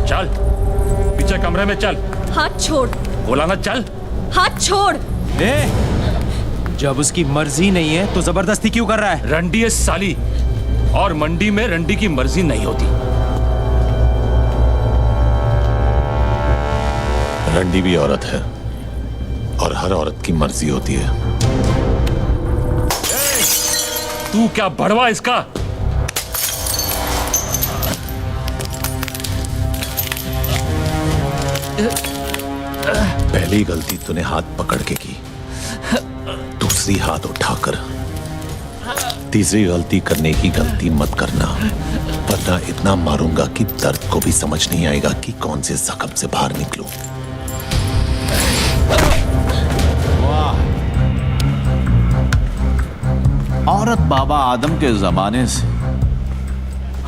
चल पीछे कमरे में चल। हाथ छोड़। बोला ना चल। हाथ छोड़। जब उसकी मर्जी नहीं है तो जबरदस्ती क्यों कर रहा है? रंडी है साली, और मंडी में रंडी की मर्जी नहीं होती। रंडी भी औरत है और हर औरत की मर्जी होती है। तू क्या बड़वा इसका? पहली गलती तूने हाथ पकड़ के की, दूसरी हाथ उठाकर, तीसरी गलती करने की गलती मत करना, वरना इतना मारूंगा कि दर्द को भी समझ नहीं आएगा कि कौन से जख्म से बाहर निकलूं। औरत बाबा आदम के जमाने से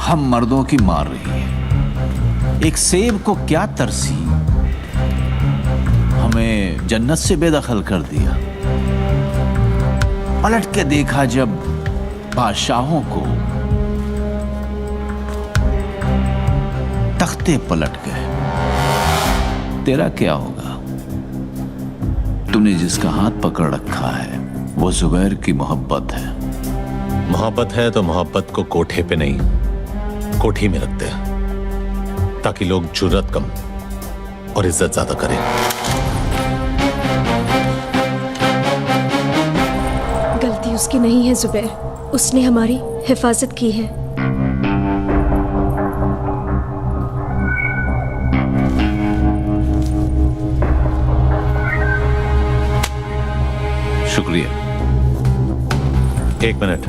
हम मर्दों की मार रही है। एक सेब को क्या तरसी, हमें जन्नत से बेदखल कर दिया। पलट के देखा जब बादशाहों को, तख्ते पलट गए। तेरा क्या होगा? तूने जिसका हाथ पकड़ रखा है वो जुबैर की मोहब्बत है। मोहब्बत है तो मोहब्बत को कोठे पे नहीं, कोठी में रखते हैं, ताकि लोग जुर्रत कम और इज्जत ज्यादा करें। गलती उसकी नहीं है जुबैर, उसने हमारी हिफाजत की है। शुक्रिया। एक मिनट,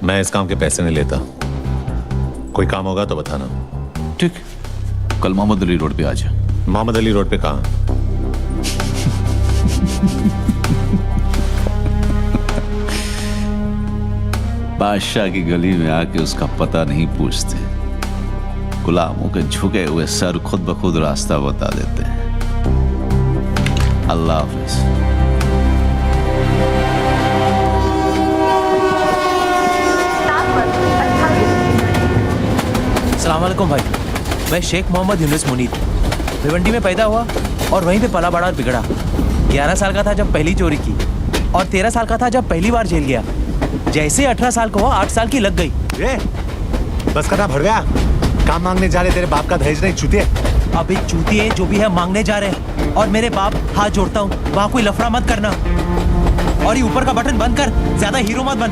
मैं इस काम के पैसे नहीं लेता। कोई काम होगा तो बताना। ठीक, कल मोहम्मद अली रोड पे आ जा। मोहम्मद अली रोड पे कहाँ? बादशाह की गली में आके उसका पता नहीं पूछते, गुलामों के झुके हुए सर खुद ब खुद रास्ता बता देते हैं। अल्लाह हाफिज। अस्सलाम वालेकुम भाई, मैं शेख मोहम्मद यूनुस मुनीर भिवंडी में पैदा हुआ और वहीं पे पला बड़ा और बिगड़ा। 11 साल का था जब पहली चोरी की और 13 साल का था जब पहली बार जेल गया। जैसे 18 साल का हुआ 8 साल की लग गई। बस करना भर गया। काम मांगने जा रहे, तेरे बाप का दहेज नहीं चूतिए। अबे चूतिए जो भी है मांगने जा रहे हैं, और मेरे बाप हाथ जोड़ता हूँ वहां कोई लफड़ा मत करना, और ये ऊपर का बटन बंद कर, ज्यादा हीरो मत बन।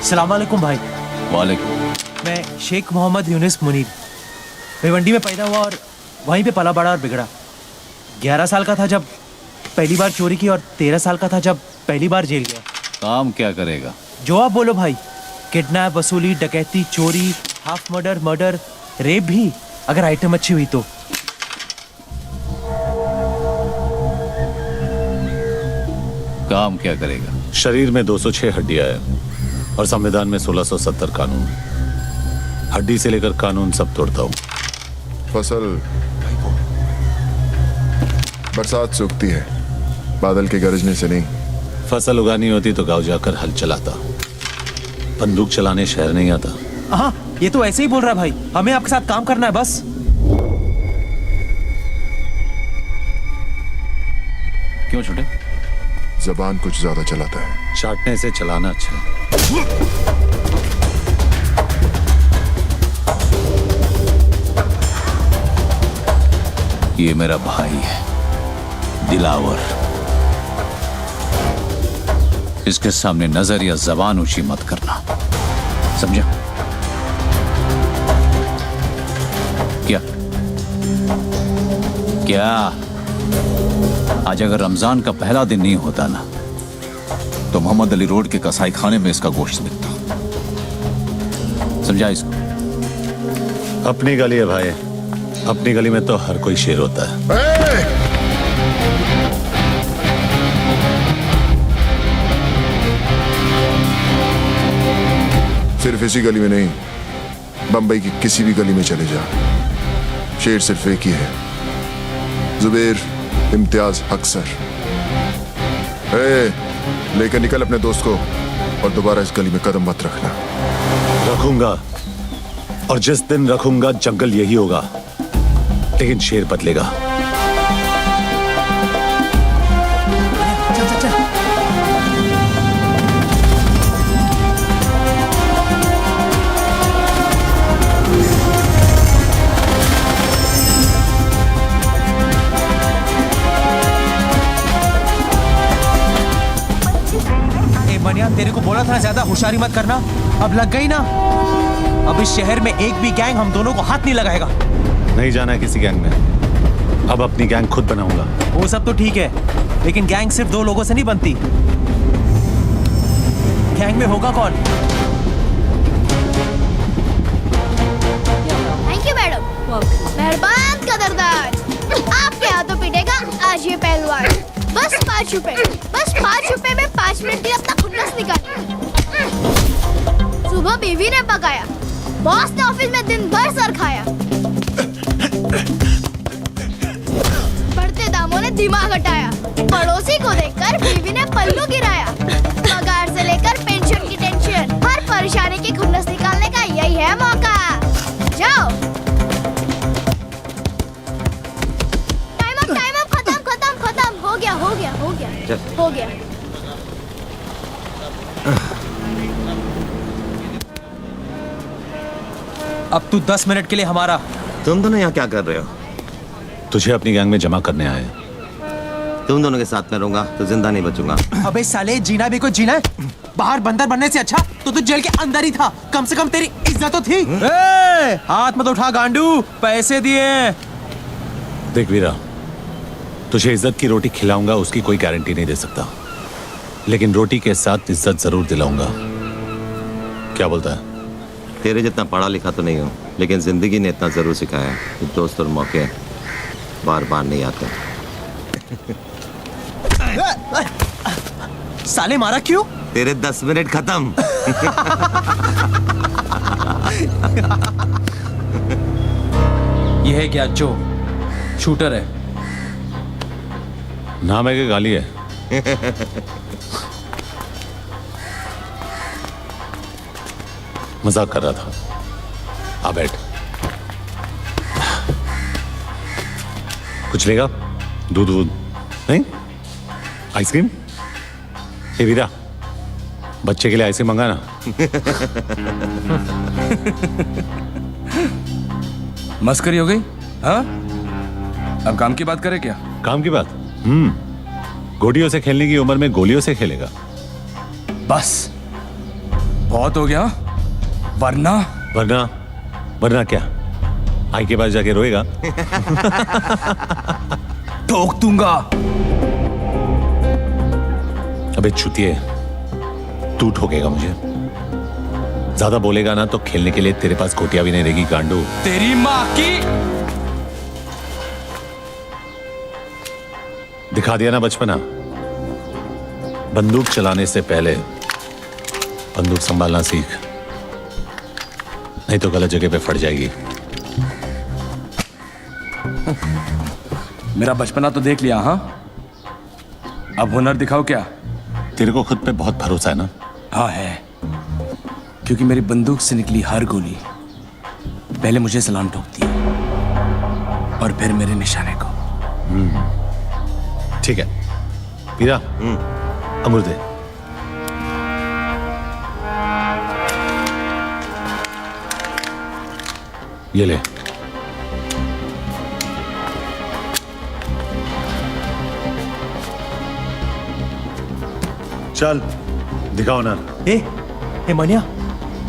अस्सलाम वालेकुम भाई। वालेकुम। मैं शेख मोहम्मद यूनुस मुनीर भिवंडी में पैदा हुआ और वहीं पे पला बड़ा और बिगड़ा। 11 साल का था जब पहली बार चोरी की और 13 साल का था जब पहली बार जेल गया। काम क्या करेगा? जो आप बोलो भाई, किडनैप, वसूली, डकैती, चोरी, हाफ मर्डर, रेप भी, अगर आइटम अच्छी हुई तो। काम क्या करेगा? शरीर में 206 हड्डियां हैं और संविधान में 1670 कानून। हड्डी से लेकर कानून सब तोड़ता हूँ। फसल बरसात से उगती है, बादल के गरजने से नहीं। फसल उगानी होती तो गांव जाकर हल चलाता, बंदूक चलाने शहर नहीं आता। हाँ, ये तो ऐसे ही बोल रहा है भाई, हमें आपके साथ काम करना है बस। क्यों छोटे? जबान कुछ ज्यादा चलाता है। चाटने से चलाना अच्छा है। ये मेरा भाई है दिलावर, इसके सामने नजर या जबान ऊंची मत करना, समझा? क्या क्या आज अगर रमजान का पहला दिन नहीं होता ना तो मोहम्मद अली रोड के कसाई खाने में इसका गोश्त बिकता। समझा इसको? अपनी गली है भाई, अपनी गली में तो हर कोई शेर होता है। सिर्फ इसी गली में नहीं, बंबई की किसी भी गली में चले जा, शेर सिर्फ एक ही है, जुबेर इम्तियाज हक्सर। लेकर निकल अपने दोस्त को और दोबारा इस गली में कदम मत रखना। रखूंगा, और जिस दिन रखूंगा जंगल यही होगा, लेकिन शेर बदलेगा। चल चल चल। मनिया, तेरे को बोला था ना ज्यादा होशियारी मत करना। अब लग गई ना। अब इस शहर में एक भी गैंग हम दोनों को हाथ नहीं लगाएगा। नहीं जाना है किसी गैंग में, अब अपनी गैंग खुद बनाऊंगा। वो सब तो ठीक है, लेकिन गैंग सिर्फ 2 लोगों से नहीं बनती। गैंग में होगा कौन? Thank you madam. मेहरबान कदरदान। आपके हाथों पिटेगा आज ये पहलवान। बस 5 रुपए, बस 5 रुपए में 5 मिनट की अपना खुन्नस निकाल। सुबह बीवी ने पकाया, बॉस ने ऑफिस में दिन भर सर खाया, बढ़ते दामों ने दिमाग हटाया, पड़ोसी को देखकर बीवी ने पल्लू गिराया। पगार से लेकर पेंशन की टेंशन, हर परेशानी की खुन्नस निकालने का यही है मौका। जाओ। टाइम अप, खत्म। हो गया। अब तू 10 मिनट के लिए हमारा। तुम दोनों यहाँ क्या कर रहे हो? तुझे अपनी गैंग में जमा करने आए। तुम दोनों के साथ में रहूंगा तो जिंदा नहीं बचूंगा। अबे साले, जीना भी कोई जीना है। बाहर बंदर बनने से अच्छा तो तू जेल के अंदर ही था। कम से कम तेरी इज्जत तो थी। हाथ मत उठा गांडू, पैसे दिए। देख वीरा, तुझे इज्जत की रोटी खिलाऊंगा उसकी कोई गारंटी नहीं दे सकता, लेकिन रोटी के साथ इज्जत जरूर दिलाऊंगा। क्या बोलता है? तेरे जितना पढ़ा लिखा तो नहीं हूँ, लेकिन जिंदगी ने इतना जरूर सिखाया कि दोस्त और मौके बार बार नहीं आते। साले मारा क्यों? तेरे 10 मिनट खत्म। ये है क्या? जो शूटर है। नाम है कि गाली है? मजाक कर रहा था। आ बैठ। कुछ लेगा? दूध नहीं? आइसक्रीम? ए वीरा, बच्चे के लिए आइसक्रीम मंगाना। मस्करी हो गई? हाँ, अब काम की बात करें क्या? काम की बात? गोटियों से खेलने की उम्र में गोलियों से खेलेगा। बस बहुत हो गया। वरना वरना क्या? आई के पास जाके रोएगा। ठोक दूंगा। अबे चुतिए, तू ठोकेगा मुझे। ज्यादा बोलेगा ना तो खेलने के लिए तेरे पास गोटियां भी नहीं रहेगी गांडू। तेरी माँ की। दिखा दिया ना बचपना। बंदूक चलाने से पहले बंदूक संभालना सीख, नहीं तो गलत जगह पे फट जाएगी। मेरा बचपना तो देख लिया। हाँ, अब हुनर दिखाओ क्या? तेरे को खुद पे बहुत भरोसा है ना? हाँ है, क्योंकि मेरी बंदूक से निकली हर गोली पहले मुझे सलाम ठोकती है और फिर मेरे निशाने को। ठीक है वीरा, अमृत दे। ये ले। चल दिखाओ ना। ए मनिया,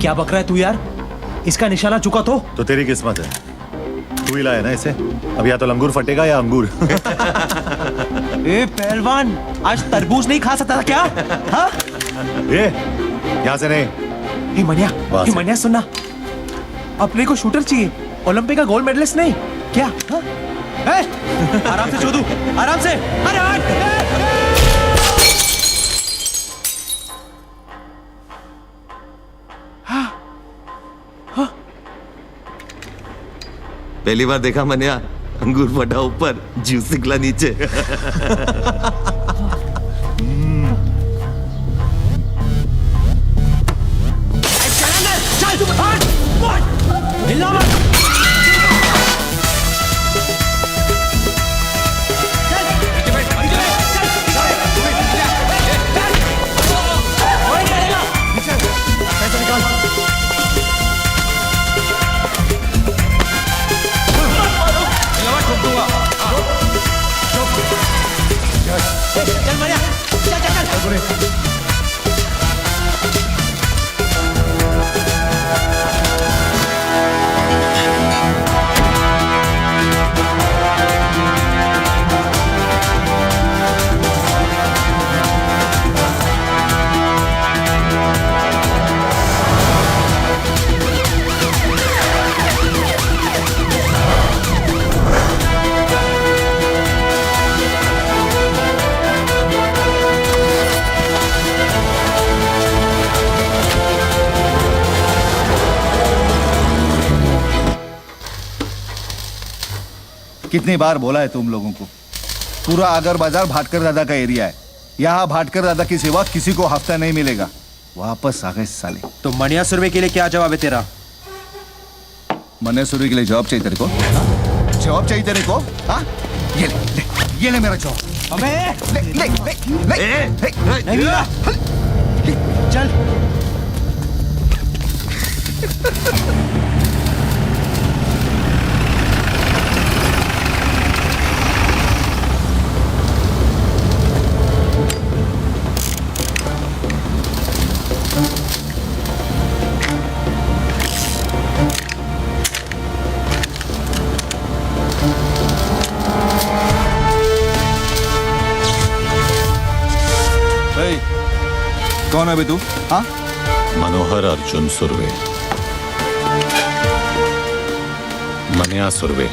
क्या बक रहा है तू यार? इसका निशाना चुका तो तेरी किस्मत है, तू ही लाया ना इसे। अब या तो लंगूर फटेगा या अंगूर। ए पहलवान, आज तरबूज नहीं खा सकता था क्या? हाँ? ये यहाँ से नहीं। हे मनिया सुनना, अपने को शूटर चाहिए, ओलंपिक का गोल्ड मेडलिस्ट नहीं क्या? हाँ? आराम से चोदू, आराम से। अरे हट! पहली बार देखा मनिया, अंगूर फटा ऊपर, जूस निकला नीचे। कितनी बार बोला है तुम लोगों को, पूरा आगर बाजार भाटकर दादा का एरिया है। यहाँ भाटकर दादा की सिवा किसी को हफ्ता नहीं मिलेगा। वापस आ गए साले। तो मनिया सुरवे के लिए क्या जवाब है तेरा? मने सूर्य के लिए जॉब चाहिए तेरे को? जॉब चाहिए तेरे को? हाँ? ये ले मेरा जॉब। अबे ले ले ले ले ले चल। कौन है बे तू? हाँ? मनोहर अर्जुन सुरवे, मनिया सुरवे।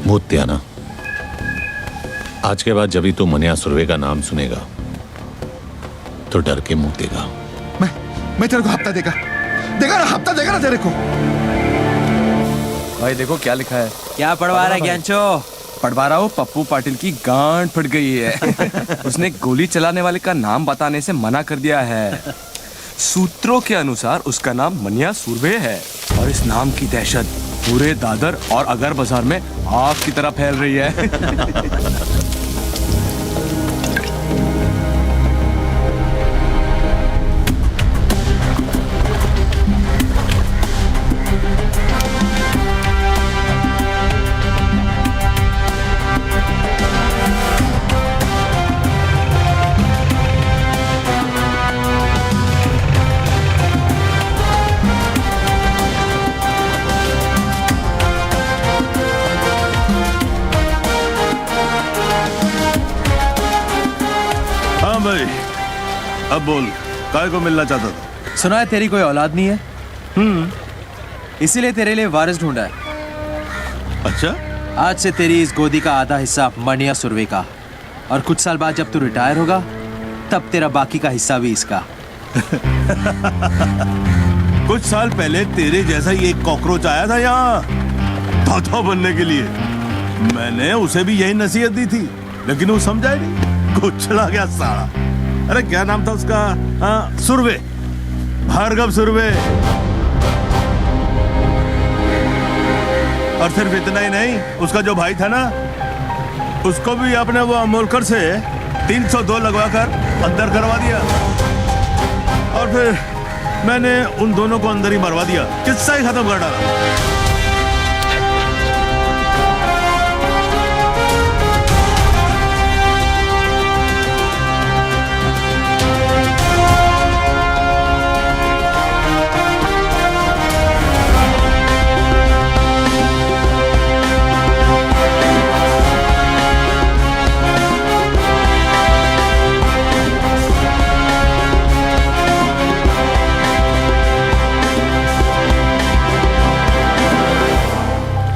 भूत्याना, आज के बाद जब भी तू मनिया सुरवे का नाम सुनेगा तो डर के मुंह देगा। मैं तेरे को हफ्ता देगा ना, हफ्ता देगा ना तेरे को। भाई देखो क्या लिखा है। क्या पढ़वा रहा है ज्ञानचो? पढ़वा रहा हूँ, पप्पू पाटिल की गांड फट गई है। उसने गोली चलाने वाले का नाम बताने से मना कर दिया है। सूत्रों के अनुसार उसका नाम मनिया सुरवे है और इस नाम की दहशत पूरे दादर और अगर बाजार में आग की तरह फैल रही है। भाई अब बोल, काय को मिलना चाहता था? सुना है तेरी कोई औलाद नहीं है, इसीलिए तेरे लिए वारिस ढूंढा है। अच्छा, आज से तेरी इस गोदी का आधा हिस्सा मनिया सुरवे का, और कुछ साल बाद जब तू रिटायर होगा तब तेरा बाकी का हिस्सा भी इसका। कुछ साल पहले तेरे जैसा ही एक कॉकरोच आया था यहाँ तोता बनने के लिए। मैंने उसे भी यही नसीहत दी थी, लेकिन वो समझा ही नहीं, कुछ चला गया साला। अरे क्या नाम था उसका? हाँ, सुरवे, भार्गव सुरवे। और सिर्फ इतना ही नहीं, उसका जो भाई था ना, उसको भी आपने वो अमोलकर से 302 लगवाकर अंदर करवा दिया। और फिर मैंने उन दोनों को अंदर ही मरवा दिया, किस्सा ही खत्म कर डाला।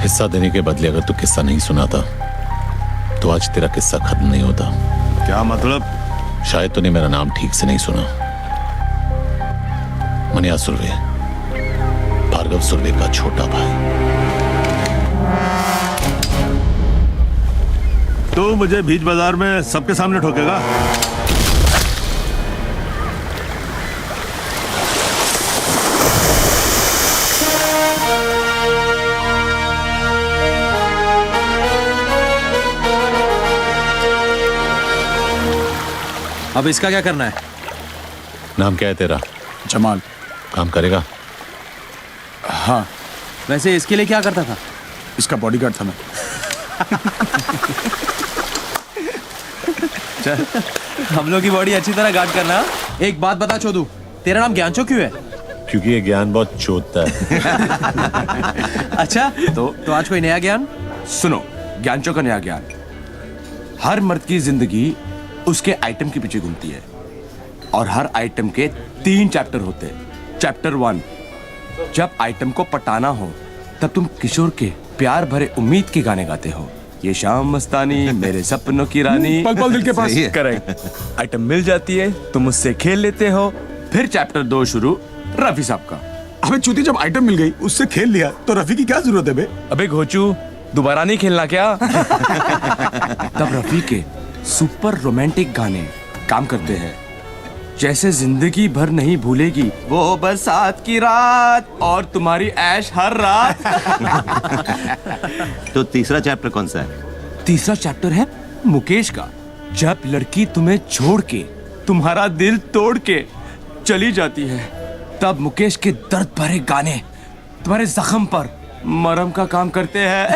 हिस्सा देने के बदले अगर तू किस्सा नहीं सुनाता तो तो आज तेरा किस्सा खत्म नहीं होता। क्या मतलब? शायद तूने मेरा नाम ठीक से नहीं सुना। मनिया सुर्वे, भार्गव सुर्वे का छोटा भाई। तो मुझे बीच बाजार में सबके सामने ठोकेगा? अब इसका क्या करना है? नाम क्या है तेरा? जमाल। काम करेगा? हाँ, वैसे इसके लिए क्या करता था? इसका बॉडीगार्ड था मैं। चल, हम लोग की बॉडी अच्छी तरह गार्ड करना। एक बात बता चोदू, तेरा नाम ज्ञानचो क्यों है? क्योंकि ये ज्ञान बहुत चोदता है। अच्छा, तो आज कोई नया ज्ञान? सुनो, ज्ञानचो का नया ज्ञान। हर मर्द की जिंदगी उसके आइटम के पीछे घूमती है और हर आइटम के 3 चैप्टर होते हैं। चैप्टर 1, जब आइटम को पटाना हो तब तुम किशोर के प्यार भरे उम्मीद के गाने गाते हो। ये शाम मस्तानी, मेरे सपनों की रानी, पल पल दिल के पास। करेक्ट। आइटम मिल जाती है, तुम उससे खेल लेते हो। फिर चैप्टर 2 शुरू रफी साहब का। हमें चूती जब आइटम मिल गई उससे खेल लिया तो रफी की क्या जरूरत है बे? अबे घोचू, दोबारा नहीं खेलना क्या? तब रफी के सुपर रोमांटिक गाने काम करते हैं, जैसे जिंदगी भर नहीं भूलेगी वो बरसात की रात और तुम्हारी ऐश हर रात। तो तीसरा चैप्टर कौन सा है? तीसरा चैप्टर है मुकेश का। जब लड़की तुम्हें छोड़ के, तुम्हारा दिल तोड़ के चली जाती है, तब मुकेश के दर्द भरे गाने तुम्हारे जख्म पर मरहम का काम करते हैं।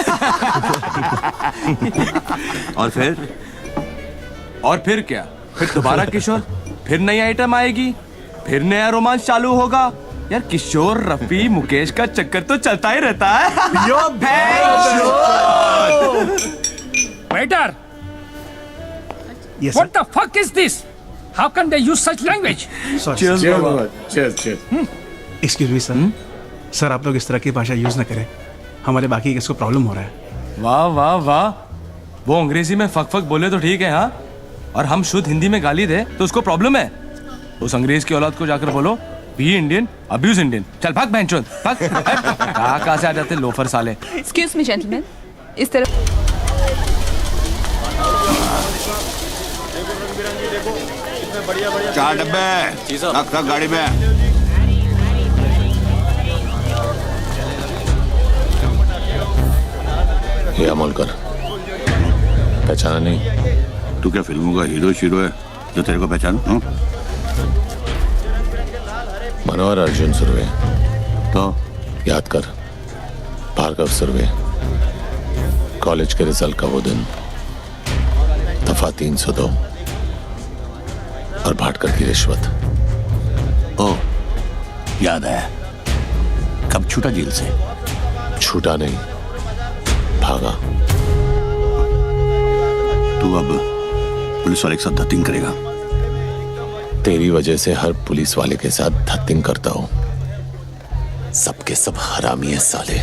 और फिर क्या? फिर दोबारा किशोर, फिर नई आइटम आएगी, फिर नया रोमांस चालू होगा। यार किशोर, रफी, मुकेश का चक्कर तो चलता ही रहता है। Waiter! What the fuck is this? How can they use such language? Excuse me sir, sir आप लोग इस तरह की भाषा यूज ना करें, हमारे बाकी किसको प्रॉब्लम हो रहा है। वाह वाह वाह, वो अंग्रेजी में फक फक बोले तो ठीक है, हाँ, और हम शुद्ध हिंदी में गाली दे तो उसको प्रॉब्लम है। उस अंग्रेज की औलाद को जाकर बोलो, बी इंडियन, अब्यूज इंडियन। चल भाग बहनचोद, भाग। कहाँ से आ जाते लोफर साले। एक्सक्यूज मी जेंटलमैन, इस तरफ। चार डब्बे रख गाड़ी में। ये अमोलकर, पहचाना नहीं? तू क्या फिल्मों का हीरो शीरो है जो तेरे को पहचान? मनोहर अर्जुन सुर्वे। तो याद कर, भार्गव सुर्वे। कॉलेज के रिजल्ट का वो दिन, दफा 302 और भाटकर की रिश्वत। ओ, याद आया। कब छूटा जेल से? छूटा नहीं, भागा। तू अब पुलिस वाले के साथ धत्तिंग करेगा? तेरी वजह से हर पुलिस वाले के साथ धत्तिंग करता हूं। सबके सब हरामी है साले।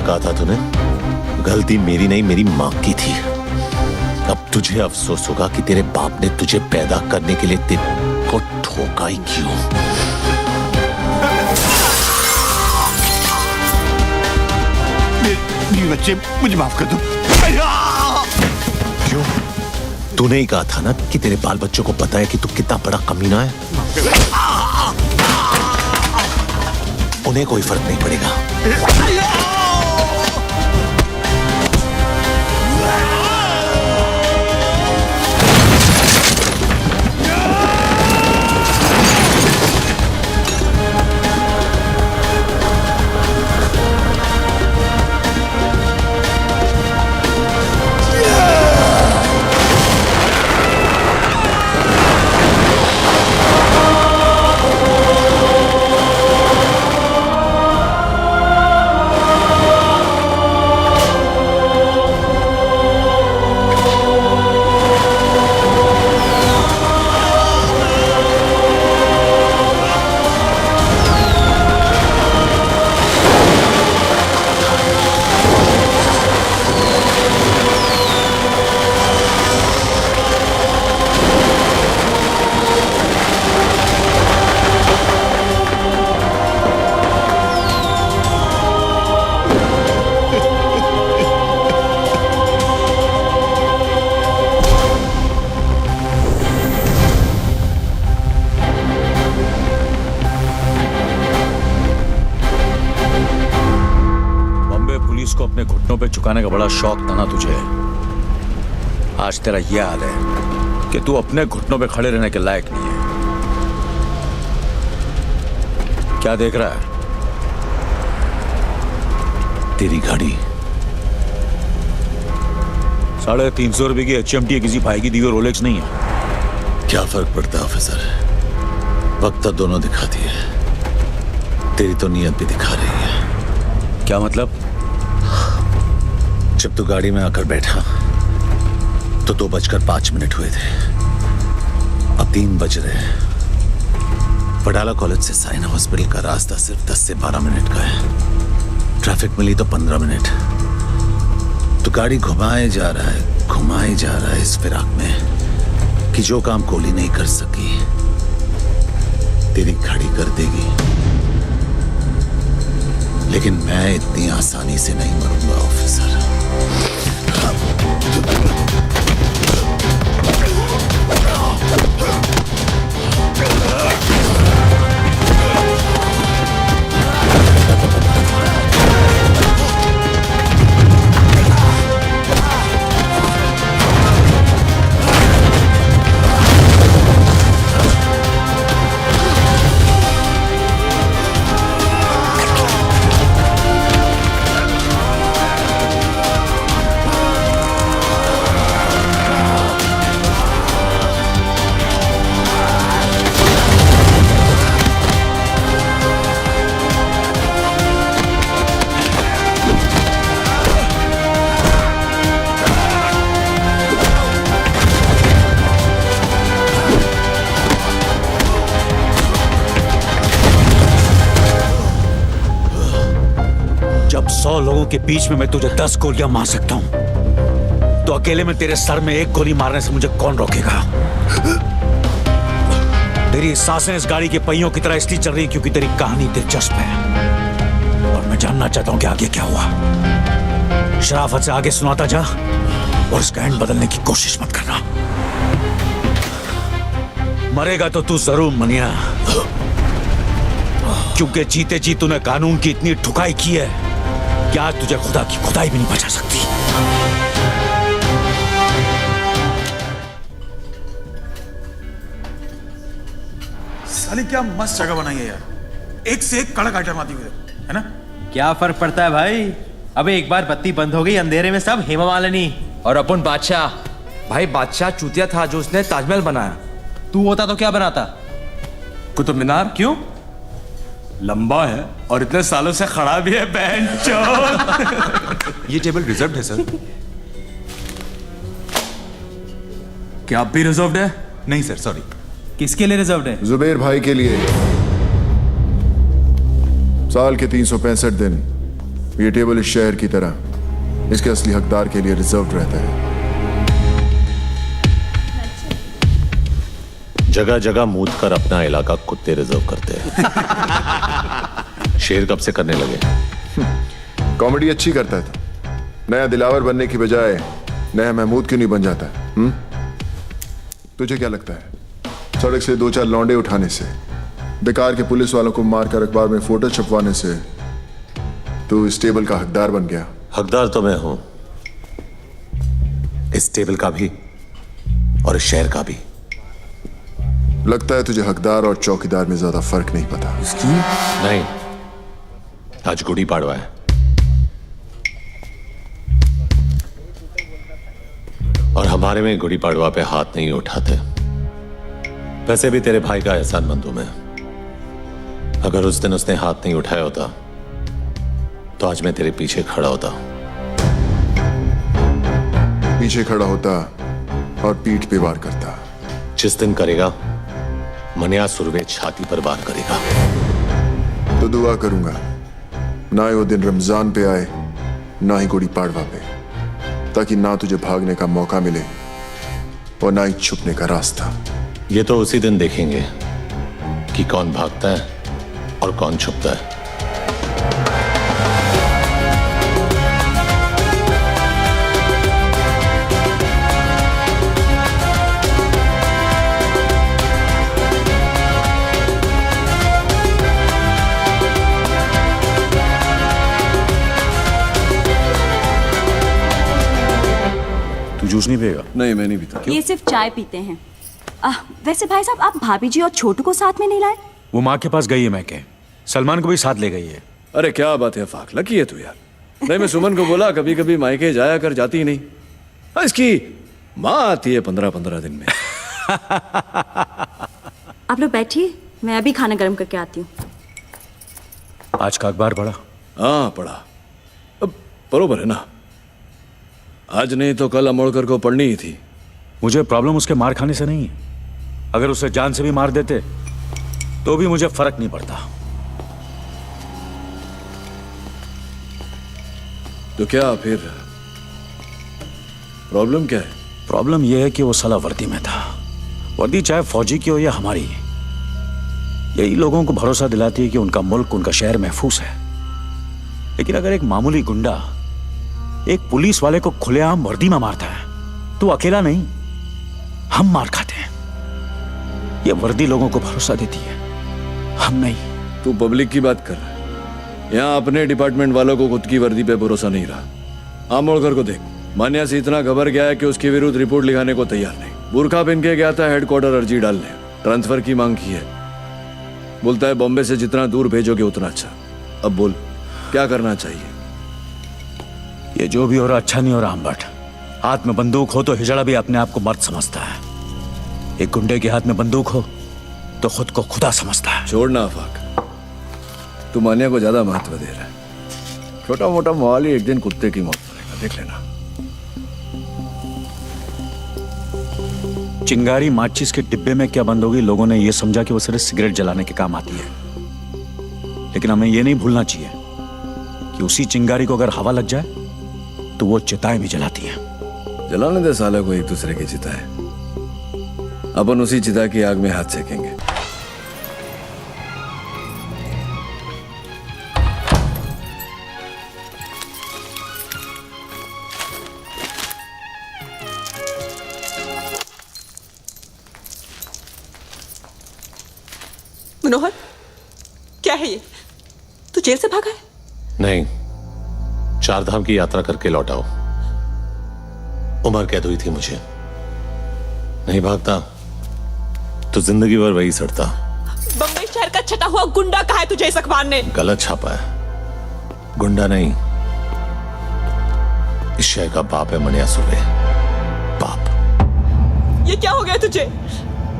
कहा था तूने? गलती मेरी नहीं, मेरी मां की थी। अब तुझे अफसोस होगा कि तेरे बाप ने तुझे पैदा करने के लिए तेरे को ठोका ही क्यों। मेरे बच्चे, मुझे माफ कर दो। क्यों? तूने ही कहा था ना कि तेरे बाल बच्चों को पता है कि तू कितना बड़ा कमीना है। उन्हें कोई फर्क नहीं पड़ेगा। पुलिस को अपने घुटनों पे झुकाने का बड़ा शौक था ना तुझे। आज तेरा यह हाल है कि तू अपने घुटनों पे खड़े रहने के लायक नहीं है। क्या देख रहा है? तेरी गाड़ी 350 रुपए की HMT किसी भाई की दी हुई रोलेक्स नहीं है। क्या फर्क पड़ता है ऑफिसर, वक्त तो दोनों दिखाती है, तेरी तो नीयत भी दिखा रही है। क्या मतलब? जब तू गाड़ी में आकर बैठा तो 2:05 हुए थे, अब 3 बज रहे हैं। वडाला कॉलेज से साइना हॉस्पिटल का रास्ता सिर्फ 10 से 12 मिनट का है, ट्रैफिक मिली तो 15 मिनट। तो गाड़ी घुमाए जा रहा है इस फिराक में कि जो काम गोली नहीं कर सकी तेरी घड़ी कर देगी। लेकिन मैं इतनी आसानी से नहीं मरूंगा ऑफिसर। जब 100 लोगों के बीच में मैं तुझे 10 गोलियां मार सकता हूं, तो अकेले में तेरे सर में 1 गोली मारने से मुझे कौन रोकेगा? तेरी सांसें इस गाड़ी के पहियों की तरह इसलिए चल रही क्योंकि तेरी कहानी दिलचस्प है और मैं जानना चाहता हूं कि आगे क्या हुआ। शराफत से आगे सुनाता जा और इसका एंड बदलने की कोशिश मत करना। मरेगा तो तू जरूर मनिया, क्योंकि जीते जी तूने कानून की इतनी ठुकाई की है कि आज तुझे खुदा की खुदाई भी नहीं बचा सकती। साली क्या मस्त जगह बनाई है यार, एक से एक कड़क आइटम आती हुई है ना। क्या फर्क पड़ता है भाई, अबे एक बार बत्ती बंद हो गई, अंधेरे में सब हेमा मालिनी और अपन बादशाह। भाई बादशाह चूतिया था जो उसने ताजमहल बनाया। तू होता तो क्या बनाता? कुतुब मीनार। क्यों? लंबा है और इतने सालों से खड़ा भी है बैंचोद। ये टेबल रिजर्व्ड है सर। क्या आप भी रिजर्व्ड है? नहीं सर, सॉरी। किसके लिए रिजर्व्ड है? जुबेर भाई के लिए। साल के 365 दिन ये टेबल इस शहर की तरह इसके असली हकदार के लिए रिजर्व्ड रहता है। जगह जगह मूत कर अपना इलाका कुत्ते रिजर्व करते हैं। शेर कब से करने लगे? कॉमेडी अच्छी करता है तो नया दिलावर बनने की बजाय नया महमूद क्यों नहीं बन जाता? तुझे क्या लगता है सड़क से 2-4 लौंडे उठाने से, बेकार के पुलिस वालों को मारकर अखबार में फोटो छपवाने से तू इस टेबल का हकदार बन गया? हकदार तो मैं हूं, इस टेबल का भी और इस शहर का भी। लगता है तुझे हकदार और चौकीदार में ज्यादा फर्क नहीं पता। नहीं, आज गुड़ी पाड़वा है और हमारे में गुड़ी पाड़वा पे हाथ नहीं उठाते। वैसे भी तेरे भाई का एहसानमंद हूं मैं। अगर उस दिन उसने हाथ नहीं उठाया होता तो आज मैं तेरे पीछे खड़ा होता। पीछे खड़ा होता और पीठ पे वार करता। जिस दिन करेगा मनिया सुरवे छाती पर वार करेगा। तो दुआ करूंगा ना ही वो दिन रमजान पे आए ना ही गुड़ी पाड़वा पे, ताकि ना तुझे भागने का मौका मिले और ना ही छुपने का रास्ता। ये तो उसी दिन देखेंगे कि कौन भागता है और कौन छुपता है। जूस नहीं पिएगा? नहीं, मैं नहीं पीता। ये सिर्फ चाय पीते हैं। वैसे भाई साहब, आप भाभी जी और छोटू को साथ में नहीं लाए? वो माँ के पास गई है मैके, सलमान को भी साथ ले गई है। अरे क्या बात है फाक, लकी है तू यार। नहीं, मैं सुमन को बोला कभी कभी मायके जाया कर, जाती ही नहीं। इसकी माँ आती है 15-15 दिन में। आप लोग बैठिए, मैं अभी खाना गर्म करके आती हूँ। आज का अखबार पढ़ा? हाँ पढ़ा। अब बरोबर है ना, आज नहीं तो कल अमोड़कर को पढ़नी ही थी। मुझे प्रॉब्लम उसके मार खाने से नहीं है। अगर उसे जान से भी मार देते तो भी मुझे फर्क नहीं पड़ता। तो क्या फिर प्रॉब्लम क्या है? प्रॉब्लम यह है कि वो साला वर्दी में था। वर्दी चाहे फौजी की हो या हमारी, यही लोगों को भरोसा दिलाती है कि उनका मुल्क, उनका शहर महफूज है। लेकिन अगर एक मामूली गुंडा एक पुलिस वाले को खुलेआम वर्दी में मारता है तो अकेला नहीं, हम मार खाते हैं। ये वर्दी लोगों को भरोसा देती है, हम नहीं। तू पब्लिक की बात कर रहा है। यहाँ अपने डिपार्टमेंट वालों को खुद की वर्दी पे भरोसा नहीं रहा। आमोड़कर को देख, मान्या से इतना घबर गया है कि उसके विरुद्ध रिपोर्ट लिखाने को तैयार नहीं। बुरखा पहन के गया था हेडक्वार्टर अर्जी डालने, ट्रांसफर की मांग की है। बोलता है बॉम्बे से जितना दूर भेजोगे उतना अच्छा। अब बोल क्या करना चाहिए? ये जो भी हो रहा अच्छा नहीं हो रहा अम्बट। हाथ में बंदूक हो तो हिजड़ा भी अपने आप को मर्द समझता है। एक गुंडे के हाथ में बंदूक हो तो खुद को खुदा समझता है। छोड़ना आफाक, तू मान्या को ज्यादा महत्व दे रहा है। छोटा मोटा मवाल ही एक दिन कुत्ते की मौत मरेगा, देख लेना। चिंगारी माचिस के डिब्बे में क्या बंद होगी, लोगों ने यह समझा कि वो सिर्फ सिगरेट जलाने के काम आती है। लेकिन हमें यह नहीं भूलना चाहिए कि उसी चिंगारी को अगर हवा लग जाए तो वो चिताएं भी जलाती हैं। जलाने दे साले को एक दूसरे की चिताएं, अपन उसी चिता की आग में हाथ सेकेंगे। मनोहर, क्या है ये? तू जेल से भागा है? नहीं, 4 धाम की यात्रा करके लौटाओ। उम्र कैद हुई थी मुझे। नहीं भागता तो जिंदगी भर वही सड़ता। बम्बई शहर का छटा हुआ गुंडा कहा है तुझे इस अखबार ने? गलत छापा है, गुंडा नहीं, इस शहर का बाप है मनिया सुर्वे। बाप। ये क्या हो गया तुझे?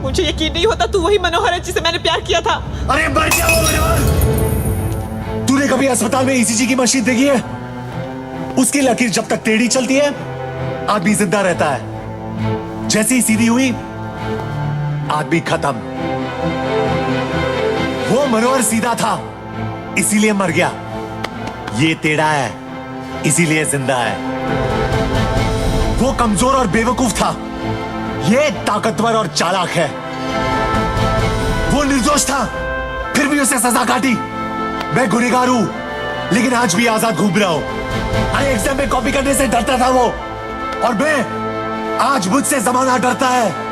मुझे यकीन नहीं होता तू वही मनोहर है जिसे मैंने प्यार किया था। अरे मर गया वो मनोहर। तूने कभी अस्पताल में ईसीजी की मशीन देखी है? उसकी लकीर जब तक टेढ़ी चलती है आदमी जिंदा रहता है, जैसे ही सीधी हुई आदमी खत्म। वो मनोहर सीधा था इसीलिए मर गया, ये टेढ़ा है इसीलिए जिंदा है। वो कमजोर और बेवकूफ था, ये ताकतवर और चालाक है। वो निर्दोष था फिर भी उसे सजा काटी। मैं गुनहगार हूं लेकिन आज भी आजाद घूम रहा हूं। अरे एग्जाम में कॉपी करने से डरता था वो, और मैं आज मुझसे जमाना डरता है।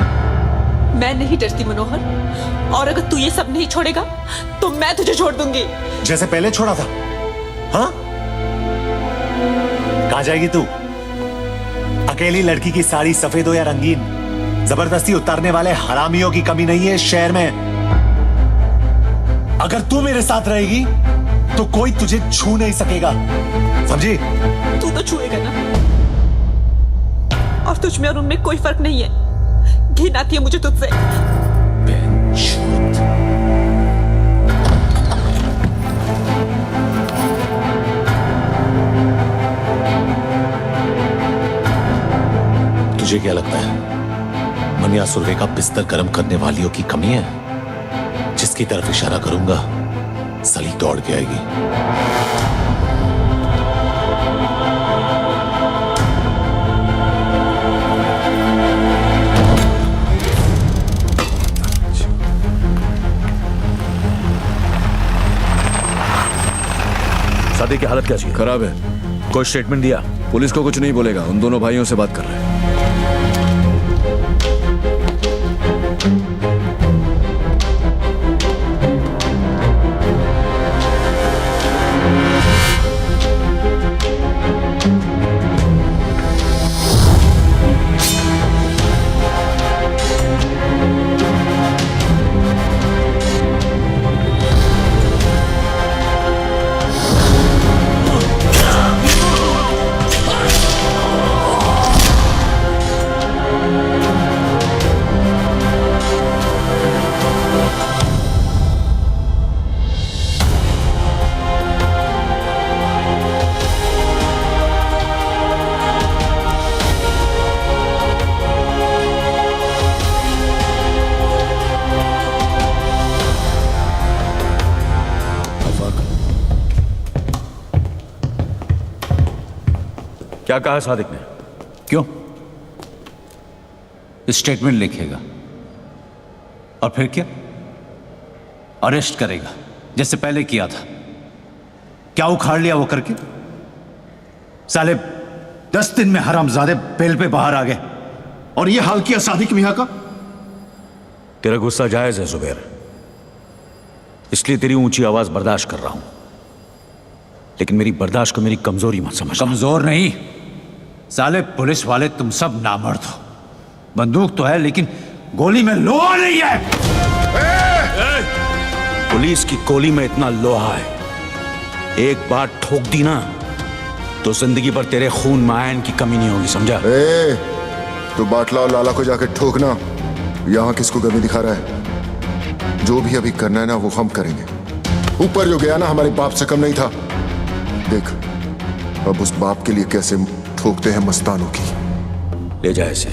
मैं नहीं डरती मनोहर, और अगर तू ये सब नहीं छोड़ेगा तो मैं तुझे छोड़ दूंगी। जैसे पहले छोड़ा था। हाँ, कहां जाएगी तू? अकेली लड़की की साड़ी सफेद हो या रंगीन, जबरदस्ती उतारने वाले हरामियों की कमी नहीं है इस शहर में। अगर तू मेरे साथ रहेगी तो कोई तुझे छू नहीं सकेगा, समझी? तू तो छुएगा ना, और तुझ में और उनमें कोई फर्क नहीं है। घिन आती है मुझे तुझसे। तुझे क्या लगता है मनिया सुर्वे का बिस्तर गर्म करने वालियों की कमी है? जिसकी तरफ इशारा करूंगा सली दौड़ के आएगी। शादी की हालत कैसी है? खराब है। कोई स्टेटमेंट दिया? पुलिस को कुछ नहीं बोलेगा, उन दोनों भाइयों से बात कर रहे हैं। क्या कहा सादिक ने? क्यों? स्टेटमेंट लिखेगा और फिर क्या? अरेस्ट करेगा जैसे पहले किया था। क्या उखाड़ लिया वो करके? साले 10 दिन में हरामजादे बेल पे बाहर आ गए और ये हाल किया सादिक मियां का। तेरा गुस्सा जायज है जुबैर, इसलिए तेरी ऊंची आवाज बर्दाश्त कर रहा हूं, लेकिन मेरी बर्दाश्त को मेरी कमजोरी मत समझ। कमजोर नहीं साले, पुलिस वाले तुम सब नामर्द हो। बंदूक तो है लेकिन गोली में लोहा नहीं है। पुलिस की गोली में इतना लोहा है, एक बार ठोक दी ना तो जिंदगी भर तेरे खून में आयन की कमी नहीं होगी, समझा? तो बाटला और लाला को जाकर ठोकना। यहां किसको गर्मी दिखा रहा है? जो भी अभी करना है ना वो हम करेंगे। ऊपर जो गया ना हमारे बाप से कम नहीं था। देख अब उस बाप के लिए कैसे ठोकते हैं मस्तानों की। ले जा इसे,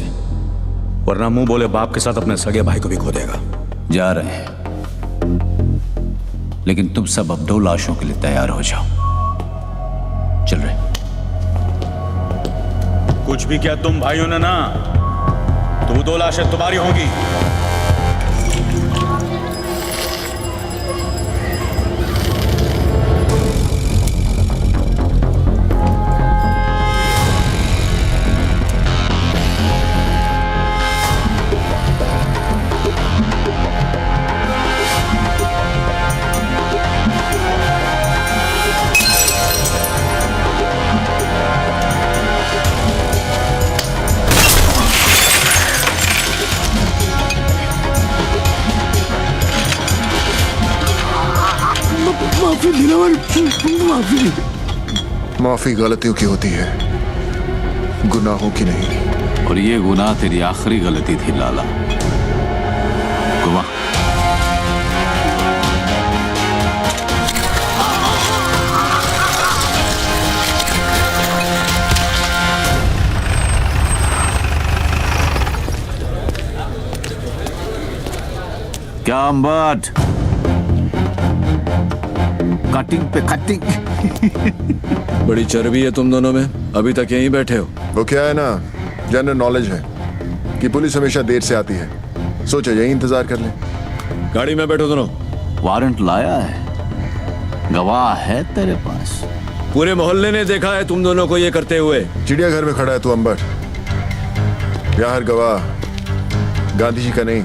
वरना मुंह बोले बाप के साथ अपने सगे भाई को भी खो देगा। जा रहे हैं, लेकिन तुम सब अब 2 लाशों के लिए तैयार हो जाओ। चल रहे। कुछ भी किया तुम भाइयों ने ना, तो 2 लाशें तुम्हारी होंगी। माफी गलतियों की होती है, गुनाहों की नहीं। और ये गुनाह तेरी आखिरी गलती थी लाला। गुमा क्या अम्बट, कटिंग पे कटिंग। बड़ी चर्बी है तुम दोनों में, अभी तक यहीं बैठे हो। वो क्या है ना, जनरल नॉलेज है कि पुलिस हमेशा देर से आती है। सोचा यही इंतजार कर ले। गाड़ी में बैठो दोनों। वारंट लाया है, गवाह है तेरे पास? पूरे मोहल्ले ने देखा है तुम दोनों को ये करते हुए। चिड़ियाघर में खड़ा है तू अंबर। यहाँ हर गवाह गांधी जी का नहीं,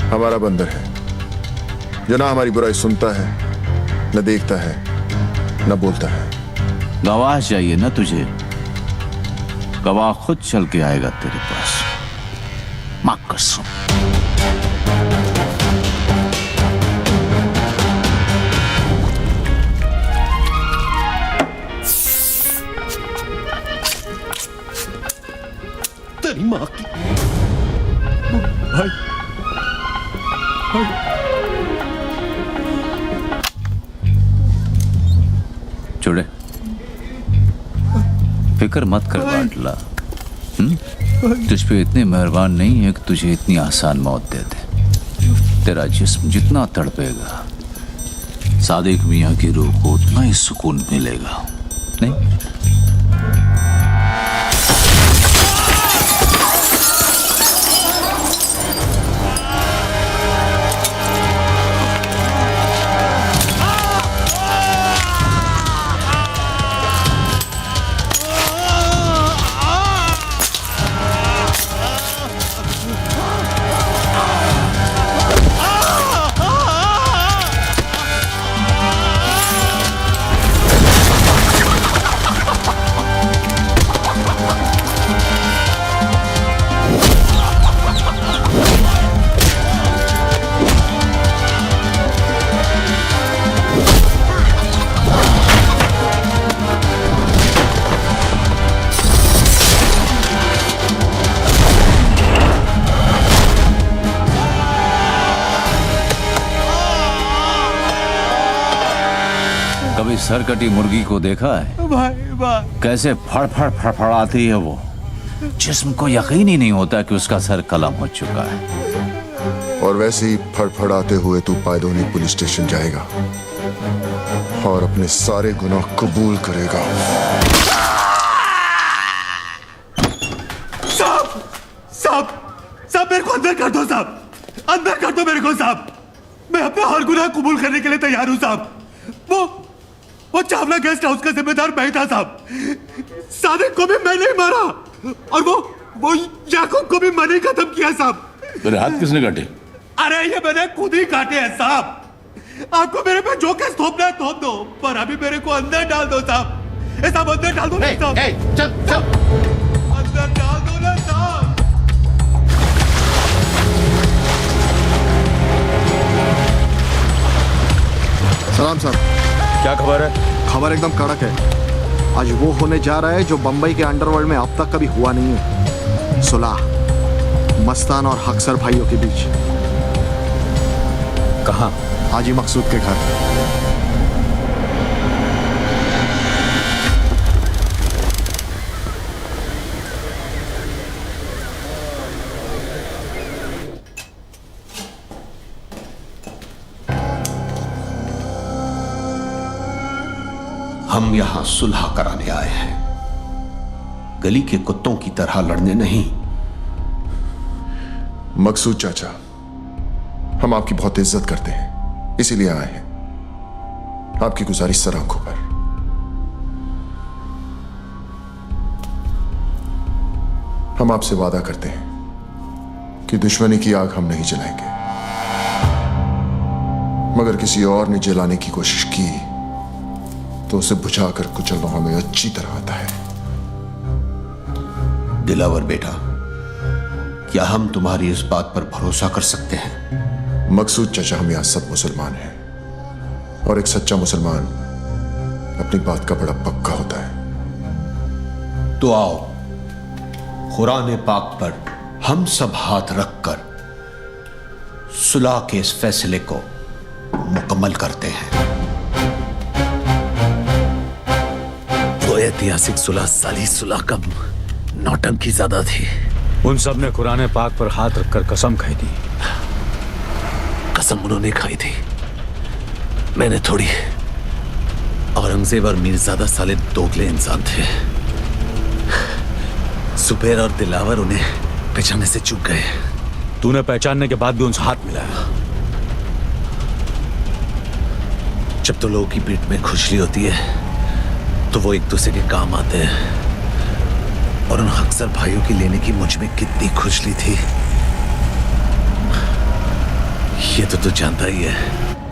हमारा बंदर है, जो ना हमारी बुराई सुनता है, न देखता है, न बोलता है। गवाह चाहिए ना तुझे? गवाह खुद चल के आएगा तेरे पास। मां कसम। तेरी मां की भाई, छोड़े, फिक्र मत कर बाटला। तुझ पे इतने मेहरबान नहीं है कि तुझे इतनी आसान मौत दे दे। तेरा जिस्म जितना तड़पेगा, सादिक मियां की रूह को उतना ही सुकून मिलेगा। नहीं? कभी सरकटी मुर्गी को देखा है? भाई कैसे फड़फड़ फड़फड़ाती है वो। जिस्म को यकीन ही नहीं होता कि उसका सर कलम हो चुका है। और वैसे ही फड़फड़ाते हुए तू पायदोनी पुलिस स्टेशन जाएगा और अपने सारे गुनाह कबूल करेगा। साहब मेरे को अंदर कर दो साहब, अंदर कर दो मेरे को साहब। मैं अपना हर गुनाह कबूल करने के लिए तैयार हूं साहब। वो चावला गेस्ट हाउस का जिम्मेदार मैं था साहब। सादिक को भी मैं नहीं मारा और वो याकूब को भी मैंने खत्म किया साहब। मेरे हाथ किसने काटे? अरे ये मैंने खुद ही काटे हैं साहब। आपको मेरे पे जो केस थोपना है थोप दो, पर अभी मेरे को अंदर डाल दो साहब। साहब अंदर डाल दो ना साहब। चल अंदर डाल दो ना साहब। सलाम साहब। क्या खबर है? खबर एकदम कड़क है। आज वो होने जा रहा है जो बंबई के अंडरवर्ल्ड में अब तक कभी हुआ नहीं है। सुलह मस्तान और हक्सर भाइयों के बीच। कहाँ? हाजी मकसूद के घर। हम यहां सुलह कराने आए हैं, गली के कुत्तों की तरह लड़ने नहीं। मकसूद चाचा, हम आपकी बहुत इज्जत करते हैं, इसीलिए आए हैं। आपकी गुजारिश सर आंखों पर। हम आपसे वादा करते हैं कि दुश्मनी की आग हम नहीं जलाएंगे, मगर किसी और ने जलाने की कोशिश की तो उसे बुझाकर कुचलना हमें अच्छी तरह आता है। दिलावर बेटा, क्या हम तुम्हारी इस बात पर भरोसा कर सकते हैं? मकसूद चाचा, हम यहां सब मुसलमान हैं और एक सच्चा मुसलमान अपनी बात का बड़ा पक्का होता है। तो आओ, कुरान पाक पर हम सब हाथ रखकर सुलह के इस फैसले को मुकम्मल करते हैं। वो ऐतिहासिक सुलह साली सुलह कम नौटंकी ज्यादा थी। उन सब ने कुरान पाक पर हाथ रखकर कसम खाई थी। कसम उन्होंने खाई थी, मैंने थोड़ी। औरंगजेब और मीरजादा साले दोगले इंसान थे। सुबेर और दिलावर उन्हें पहचानने से चूक गए। तूने पहचानने के बाद भी उनसे हाथ मिलाया। जब तो लोगों की पीठ में खुजली होती है तो वो एक दूसरे के काम आते हैं, और उन अक्सर भाइयों की लेने की मुझ में कितनी खुजली थी ये तो तू जानता ही है।